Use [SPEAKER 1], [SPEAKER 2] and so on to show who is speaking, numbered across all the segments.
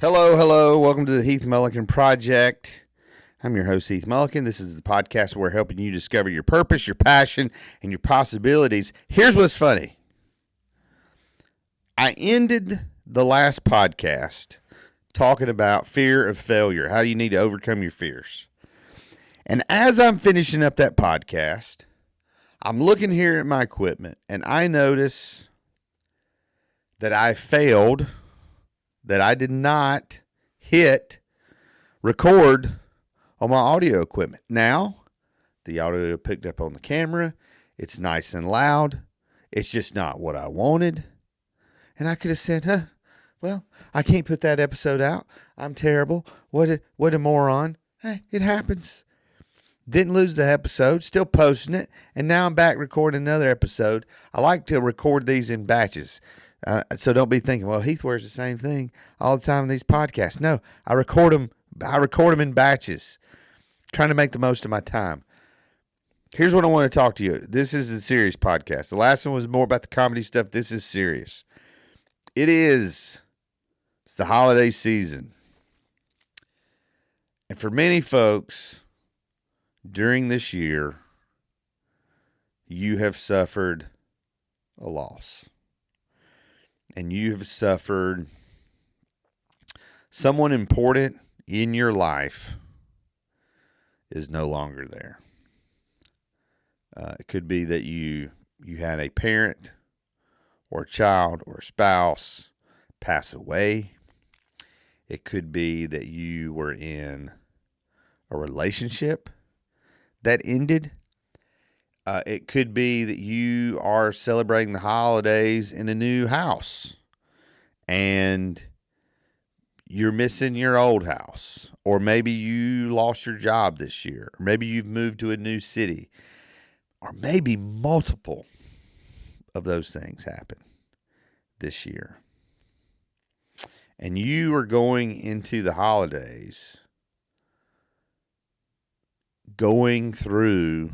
[SPEAKER 1] Hello, hello. Welcome to the Heath Mullikin Project. I'm your host, Heath Mullikin. This is the podcast where we're helping you discover your purpose, your passion, and your possibilities. Here's what's funny. I ended the last podcast talking about fear of failure, how you need to overcome your fears. And as I'm finishing up that podcast, I'm looking here at my equipment, and I notice that I failed, that I did not hit record on my audio equipment. Now, the audio picked up on the camera. It's nice and loud. It's just not what I wanted. And I could have said, well, I can't put that episode out. I'm terrible. What a moron. Hey, it happens. Didn't lose the episode. Still posting it. And now I'm back recording another episode. I like to record these in batches. So don't be thinking, well, Heath wears the same thing all the time in these podcasts. No, I record them in batches, trying to make the most of my time. Here's what I want to talk to you. This is the serious podcast. The last one was more about the comedy stuff. This is serious. It's the holiday season. And for many folks during this year, you have suffered a loss. And you've suffered someone important in your life is no longer there. It could be that you had a parent or a child or a spouse pass away. It could be that you were in a relationship that ended. It could be that you are celebrating the holidays in a new house and you're missing your old house. Or maybe you lost your job this year. Or maybe you've moved to a new city. Or maybe multiple of those things happen this year. And you are going into the holidays going through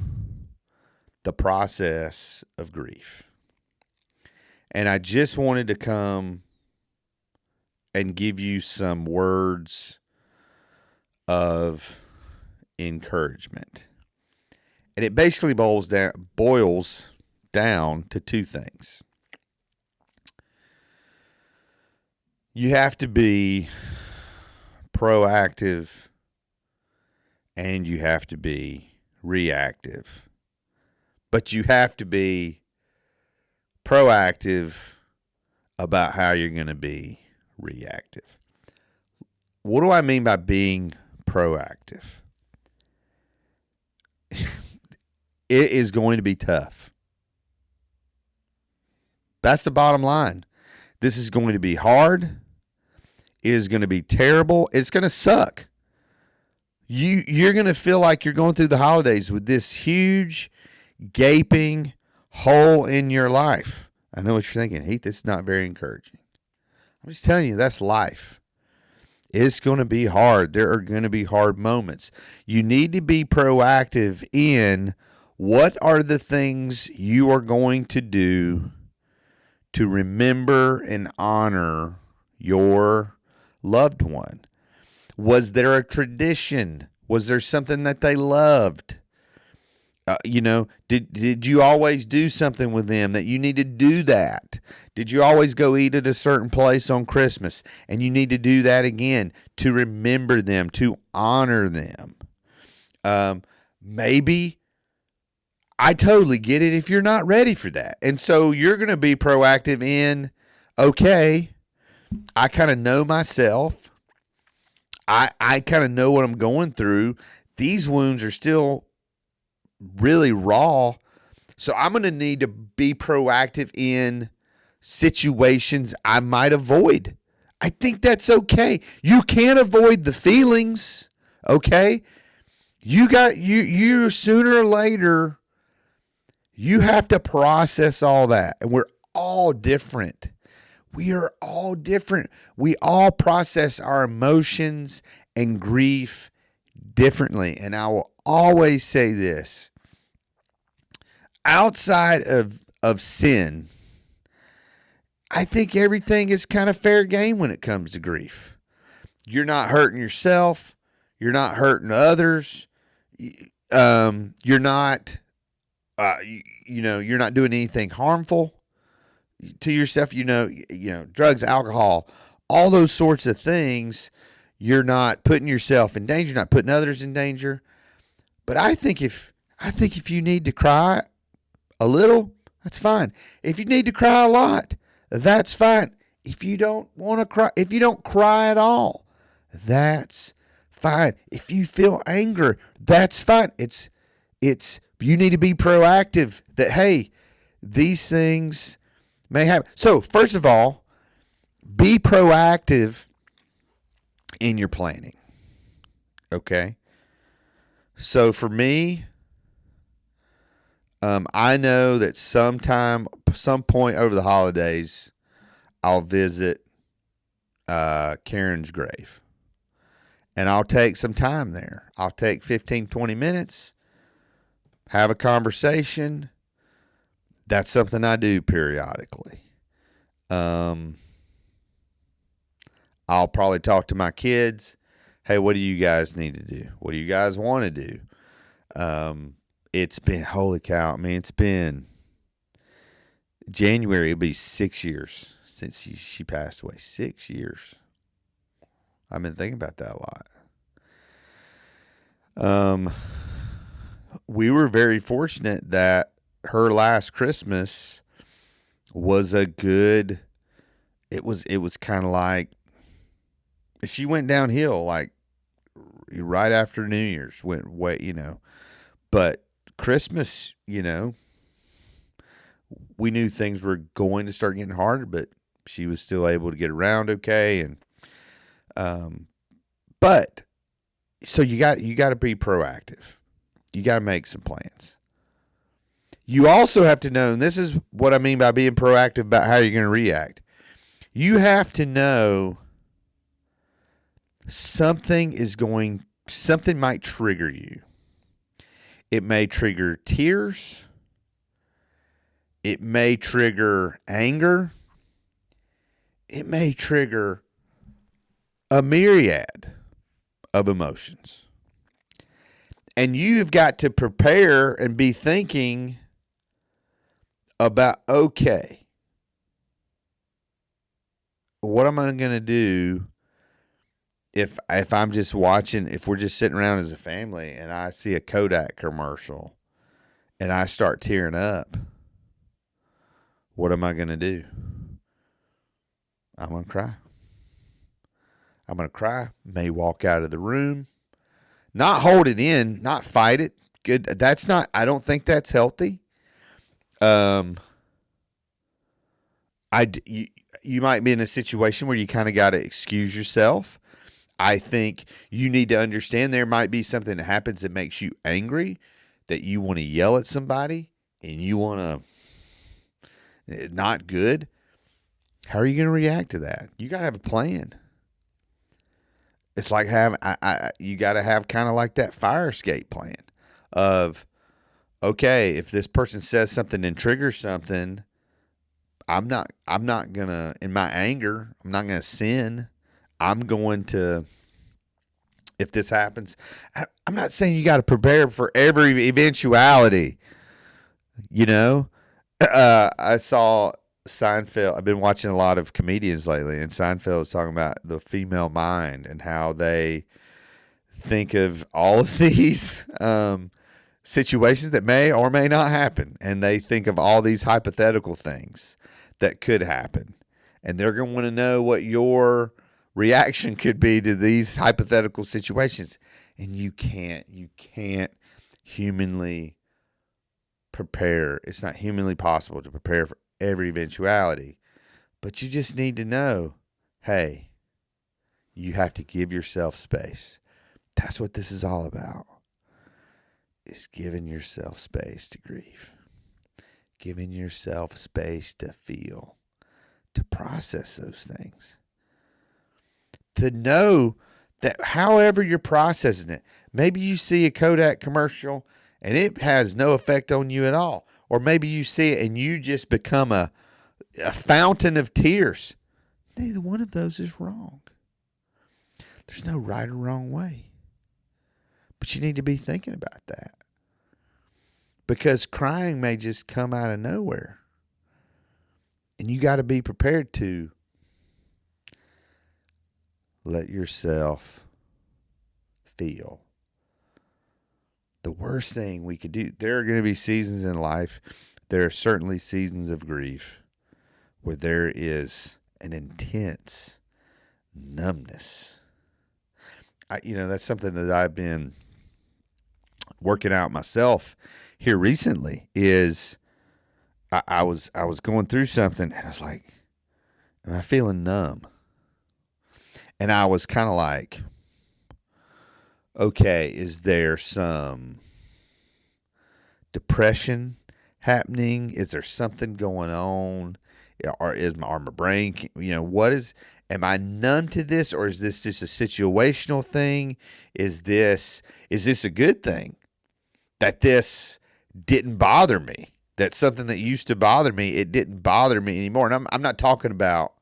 [SPEAKER 1] the process of grief. And I just wanted to come and give you some words of encouragement. And it basically boils down to two things. You have to be proactive and you have to be reactive. But you have to be proactive about how you're going to be reactive. What do I mean by being proactive? It is going to be tough. That's the bottom line. This is going to be hard. It is going to be terrible. It's going to suck. You're going to feel like you're going through the holidays with this huge gaping hole in your life. I know what you're thinking, Heath, this is not very encouraging. I'm just telling you, that's life. It's going to be hard. There are going to be hard moments. You need to be proactive in what are the things you are going to do to remember and honor your loved one. Was there a tradition? Was there something that they loved? Did you always do something with them that you need to do that? Did you always go eat at a certain place on Christmas and you need to do that again to remember them, to honor them? Maybe I totally get it if you're not ready for that. And so you're going to be proactive in, okay, I kind of know myself. I kind of know what I'm going through. These wounds are still really raw. So I'm going to need to be proactive in situations I might avoid. I think that's okay. You can't avoid the feelings, okay? You sooner or later, you have to process all that. And we're all different. We are all different. We all process our emotions and grief differently. And I will always say this. Outside of sin, I think everything is kind of fair game when it comes to grief. You're not hurting yourself. You're not hurting others. You're not, you're not doing anything harmful to yourself. Drugs, alcohol, all those sorts of things. You're not putting yourself in danger. You're not putting others in danger. But I think if you need to cry a little, that's fine. If you need to cry a lot, that's fine. If you don't want to cry, if you don't cry at all, that's fine. If you feel anger, that's fine. It's you need to be proactive that, hey, these things may happen. So, first of all, be proactive in your planning. Okay? So for me, I know that some point over the holidays, I'll visit Karen's grave. And I'll take some time there. I'll take 15, 20 minutes, have a conversation. That's something I do periodically. I'll probably talk to my kids. Hey, what do you guys need to do? What do you guys want to do? It's been, holy cow, I mean, it's been January, it'll be 6 years since she passed away. 6 years. I've been thinking about that a lot. We were very fortunate that her last Christmas was a good, it was kind of like, she went downhill like right after New Year's, went way, but Christmas, we knew things were going to start getting harder, but she was still able to get around okay. And, but so you got to be proactive. You got to make some plans. You also have to know, and this is what I mean by being proactive about how you're going to react. You have to know something might trigger you. It may trigger tears. It may trigger anger. It may trigger a myriad of emotions. And you've got to prepare and be thinking about, okay, what am I going to do if I'm just watching, if we're just sitting around as a family and I see a Kodak commercial and I start tearing up? What am I going to do? I'm going to cry. I'm going to cry, may walk out of the room, not hold it in, not fight it. Good. That's not, I don't think that's healthy. You might be in a situation where you kind of got to excuse yourself. I think you need to understand there might be something that happens that makes you angry, that you want to yell at somebody and you want to, not good. How are you going to react to that? You got to have a plan. It's like you got to have kind of like that fire escape plan of, okay, if this person says something and triggers something, I'm not going to, in my anger, I'm not going to sin. I'm going to, if this happens, I'm not saying you got to prepare for every eventuality. I saw Seinfeld. I've been watching a lot of comedians lately, and Seinfeld is talking about the female mind and how they think of all of these situations that may or may not happen. And they think of all these hypothetical things that could happen. And they're going to want to know what your reaction could be to these hypothetical situations. And you can't humanly prepare. It's not humanly possible to prepare for every eventuality. But you just need to know, hey, you have to give yourself space. That's what this is all about. Is giving yourself space to grieve. Giving yourself space to feel, to process those things. To know that however you're processing it, maybe you see a Kodak commercial and it has no effect on you at all. Or maybe you see it and you just become a fountain of tears. Neither one of those is wrong. There's no right or wrong way. But you need to be thinking about that. Because crying may just come out of nowhere. And you got to be prepared to let yourself feel. The worst thing we could do, there are going to be seasons in life, there are certainly seasons of grief where there is an intense numbness. That's something that I've been working out myself here recently. Is I was going through something and I was like, am I feeling numb? And I was kind of like, okay, is there some depression happening? Is there something going on? Or is my brain, am I numb to this, or is this just a situational thing? Is this a good thing that this didn't bother me? That something that used to bother me, it didn't bother me anymore. And I'm not talking about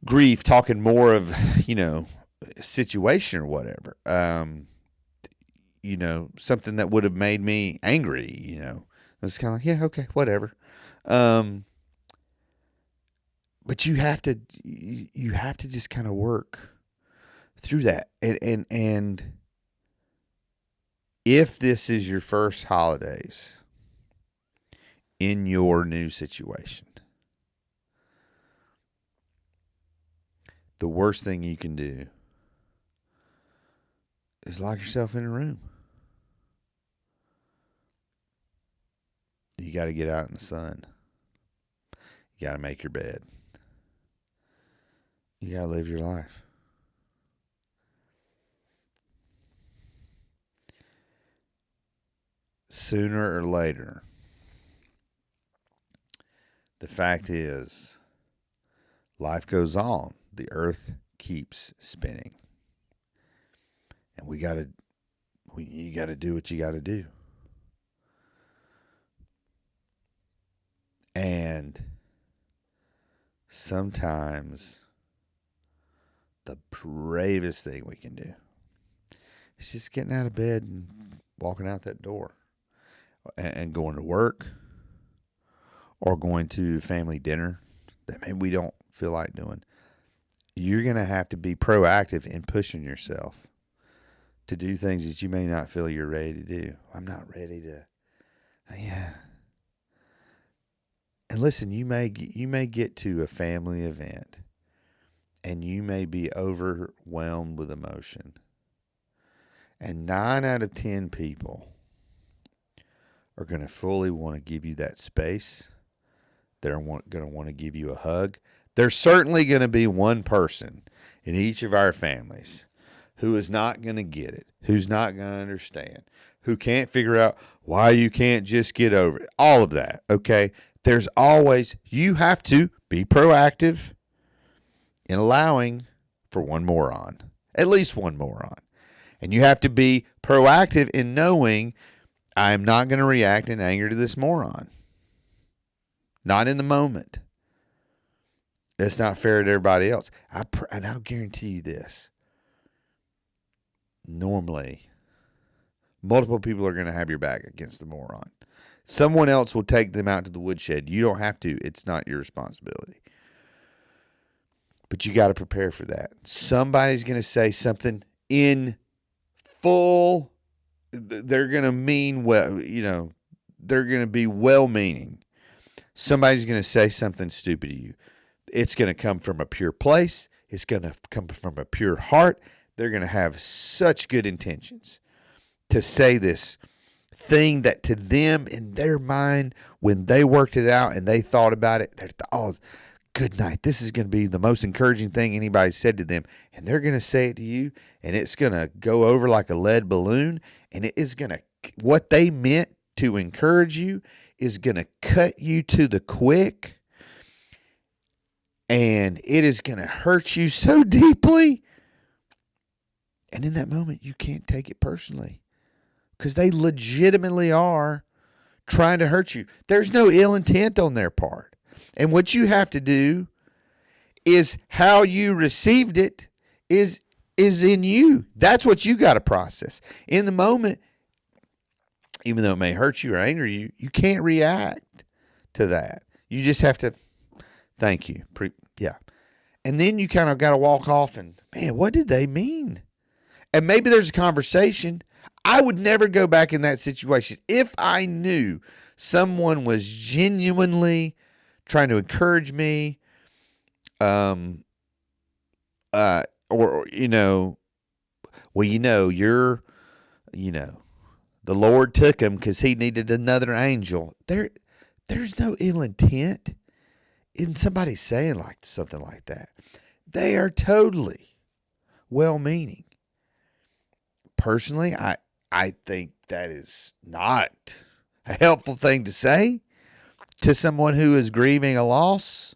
[SPEAKER 1] grief, talking more of, situation or whatever. Something that would have made me angry, It's kind of like, yeah, okay, whatever. But you have to just kind of work through that. And if this is your first holidays in your new situation, the worst thing you can do is lock yourself in a room. You got to get out in the sun. You got to make your bed. You got to live your life. Sooner or later, the fact is, life goes on. The earth keeps spinning. And you got to do what you got to do. And sometimes the bravest thing we can do is just getting out of bed and walking out that door and going to work or going to family dinner that maybe we don't feel like doing. You're going to have to be proactive in pushing yourself to do things that you may not feel you're ready to do. I'm not ready to. Yeah. And listen, you may get to a family event and you may be overwhelmed with emotion. And 9 out of 10 people are going to fully want to give you that space. They're going to want to give you a hug. There's certainly going to be one person in each of our families who is not going to get it, who's not going to understand, who can't figure out why you can't just get over it. All of that, okay? There's always, you have to be proactive in allowing for one moron, at least one moron. And you have to be proactive in knowing I'm not going to react in anger to this moron. Not in the moment. It's not fair to everybody else. And I'll guarantee you this. Normally, multiple people are going to have your back against the moron. Someone else will take them out to the woodshed. You don't have to. It's not your responsibility. But you got to prepare for that. Somebody's going to say something in full. They're going to mean well, they're going to be well-meaning. Somebody's going to say something stupid to you. It's going to come from a pure place. It's going to come from a pure heart. They're going to have such good intentions to say this thing that to them in their mind, when they worked it out and they thought about it, they're good night. This is going to be the most encouraging thing anybody said to them. And they're going to say it to you, and it's going to go over like a lead balloon. And it is going to, what they meant to encourage you is going to cut you to the quick. And it is going to hurt you so deeply. And in that moment, you can't take it personally. Because they legitimately are trying to hurt you. There's no ill intent on their part. And what you have to do is how you received it is is in you. That's what you got to process. In the moment, even though it may hurt you or anger you, you can't react to that. You just have to thank you. Yeah. And then you kind of got to walk off and, man, what did they mean? And maybe there's a conversation. I would never go back in that situation if I knew someone was genuinely trying to encourage me, or well, the Lord took him because he needed another angel. There's no ill intent in somebody saying something like that. They are totally well-meaning. Personally, I think that is not a helpful thing to say to someone who is grieving a loss.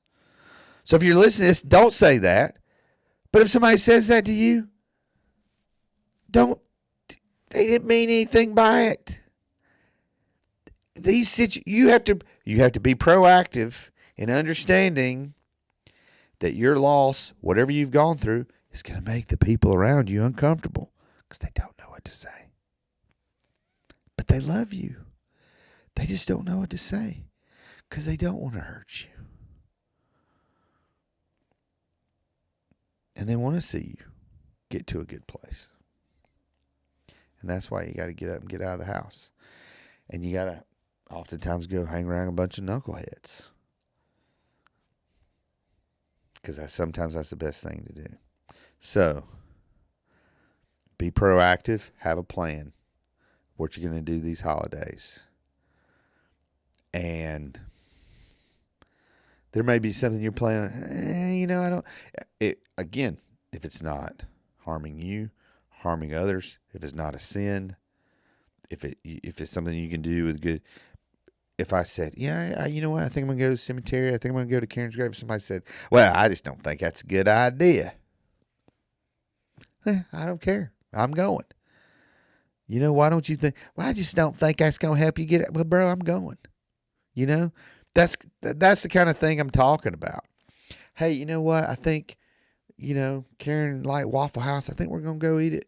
[SPEAKER 1] So if you're listening to this, don't say that. But if somebody says that to you, they didn't mean anything by it. You have to be proactive in understanding that your loss, whatever you've gone through, is going to make the people around you uncomfortable because they don't know what to say. But they love you. They just don't know what to say because they don't want to hurt you. And they want to see you get to a good place. And that's why you got to get up and get out of the house. And you got to oftentimes go hang around a bunch of knuckleheads. Because sometimes that's the best thing to do. So, be proactive. Have a plan. What you're going to do these holidays. And there may be something you're planning. I don't. Again, if it's not harming you, harming others, if it's not a sin, if it's something you can do with good. If I said, you know what, I think I'm going to go to the cemetery. I think I'm going to go to Karen's grave. If somebody said, well, I just don't think that's a good idea. I don't care. I'm going. Why don't you think? Well, I just don't think that's going to help you get it. Well, bro, I'm going. That's the kind of thing I'm talking about. Hey, you know what? I think, Karen liked Waffle House. I think we're going to go eat at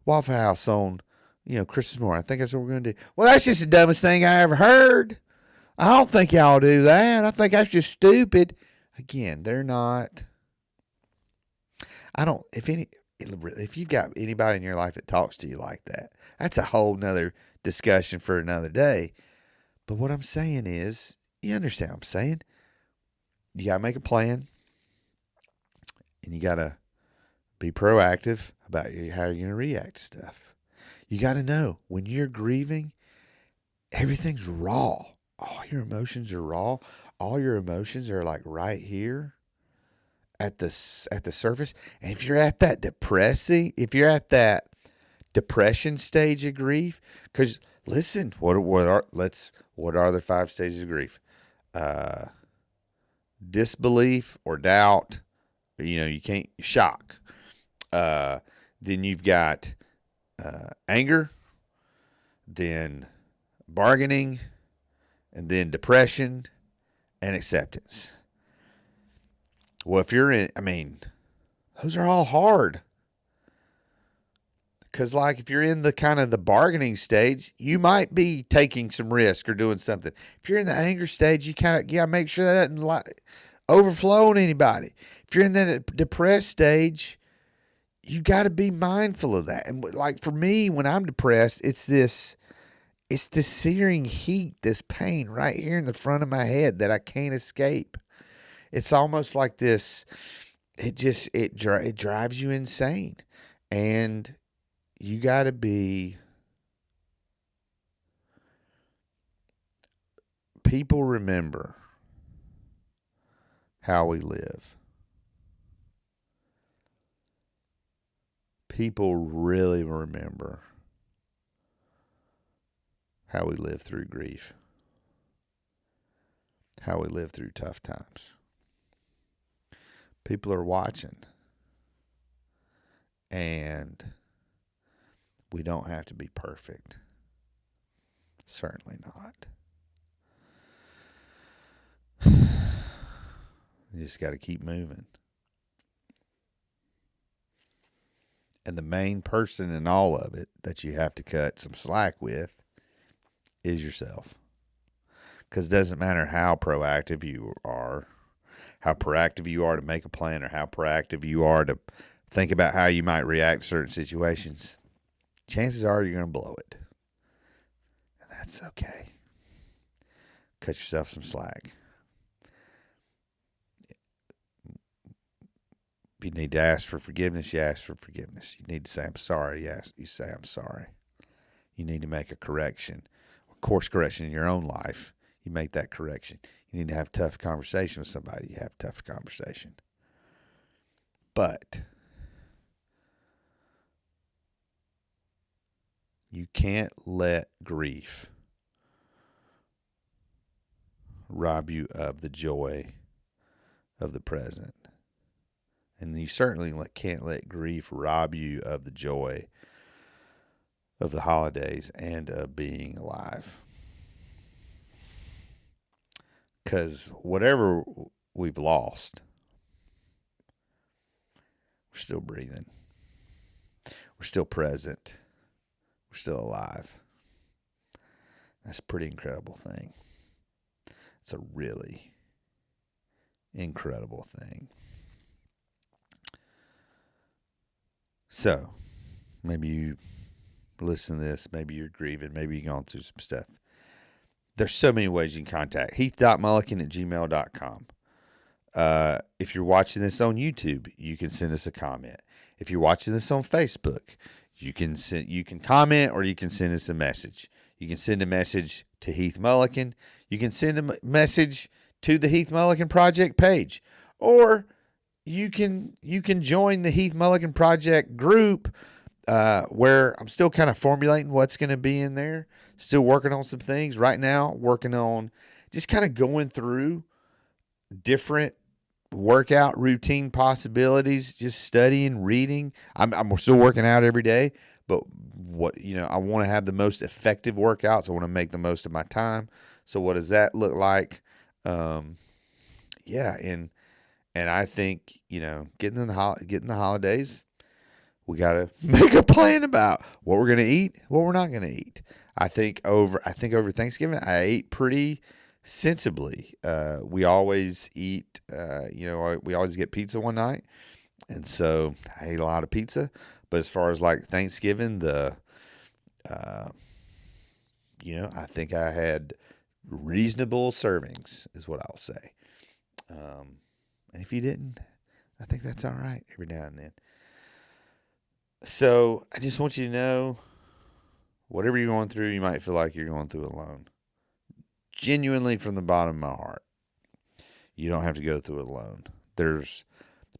[SPEAKER 1] Waffle House on, Christmas morning. I think that's what we're going to do. Well, that's just the dumbest thing I ever heard. I don't think y'all do that. I think that's just stupid. Again, they're not. If you've got anybody in your life that talks to you like that, that's a whole nother discussion for another day. But what I'm saying is, you understand what I'm saying? You got to make a plan. And you got to be proactive about how you're going to react to stuff. You got to know when you're grieving, everything's raw. All your emotions are raw. All your emotions are right here at the surface. And if you're at that depression stage of grief, because listen, what are the 5 stages of grief? Disbelief or doubt. You can't shock. Then you've got anger, then bargaining, and then depression and acceptance. Well, if you're those are all hard. Because if you're in the kind of the bargaining stage, you might be taking some risk or doing something. If you're in the anger stage, you kind of gotta make sure that doesn't overflow on anybody. If you're in that depressed stage, you got to be mindful of that. And for me, when I'm depressed, it's this searing heat, this pain right here in the front of my head that I can't escape. It's almost like this. It drives you insane, and you got to be. People remember how we live. People really remember how we live through grief, how we live through tough times. People are watching, and we don't have to be perfect. Certainly not. You just got to keep moving. And the main person in all of it that you have to cut some slack with is yourself. Because it doesn't matter how proactive you are, to make a plan, or how proactive you are to think about how you might react to certain situations. Chances are you're going to blow it. And that's okay. Cut yourself some slack. If you need to ask for forgiveness, you ask for forgiveness. You need to say, I'm sorry. You say, I'm sorry. You need to make a correction, or course correction in your own life. You make that correction. You need to have a tough conversation with somebody. You have a tough conversation. But you can't let grief rob you of the joy of the present. And you certainly can't let grief rob you of the joy of the holidays and of being alive. Because whatever we've lost, we're still breathing. We're still present. We're still alive. That's a pretty incredible thing. It's a really incredible thing. So, maybe you listen to this, maybe you're grieving, maybe you're going through some stuff. There's so many ways you can contact. Heath.mullikin@gmail.com. If you're watching this on YouTube, you can send us a comment. If you're watching this on Facebook, you can comment, or you can send us a message. You can send a message to Heath Mullikin. You can send a message to the Heath Mullikin Project page, or you can join the Heath Mullikin Project group, where I'm still kind of formulating what's going to be in there. Still working on some things right now. Working on just kind of going through different workout routine possibilities. Just studying, reading. I'm still working out every day, but I want to have the most effective workouts. I want to make the most of my time. So what does that look like? And I think, getting the holidays, we got to make a plan about what we're going to eat, what we're not going to eat. I think over Thanksgiving, I ate pretty sensibly. We always eat, we always get pizza one night. And so I ate a lot of pizza. But as far as like Thanksgiving, I think I had reasonable servings is what I'll say. And if you didn't, I think that's all right every now and then. So I just want you to know, whatever you're going through, you might feel like you're going through it alone. Genuinely, from the bottom of my heart, you don't have to go through it alone. There's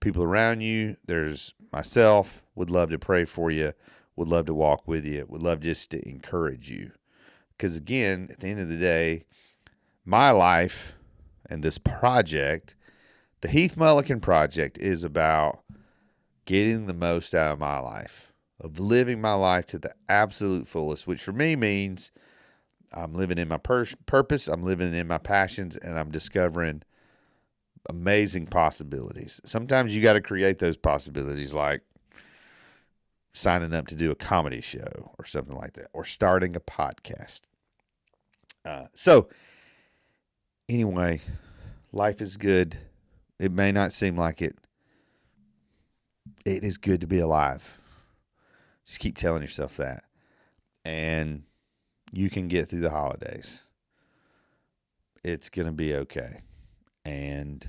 [SPEAKER 1] people around you. There's myself. Would love to pray for you. Would love to walk with you. Would love just to encourage you. Because again, at the end of the day, my life and this project, the Heath Mullikin Project, is about getting the most out of my life, of living my life to the absolute fullest, which for me means I'm living in my purpose, I'm living in my passions, and I'm discovering amazing possibilities. Sometimes you got to create those possibilities, like signing up to do a comedy show or something like that, or starting a podcast. So anyway, life is good. It may not seem like it. It is good to be alive. Just keep telling yourself that. And you can get through the holidays. It's going to be okay. And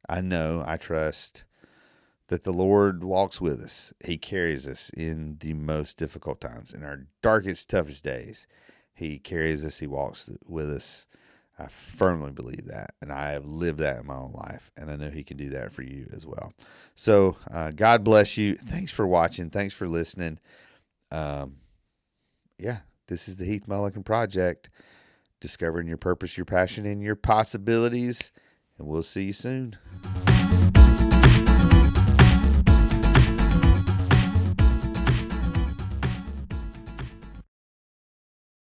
[SPEAKER 1] I trust that the Lord walks with us. He carries us in the most difficult times, in our darkest, toughest days. He carries us. He walks with us. I firmly believe that, and I have lived that in my own life, and I know He can do that for you as well. So God bless you. Thanks for watching. Thanks for listening. This is the Heath Mullikin Project, discovering your purpose, your passion, and your possibilities, and we'll see you soon.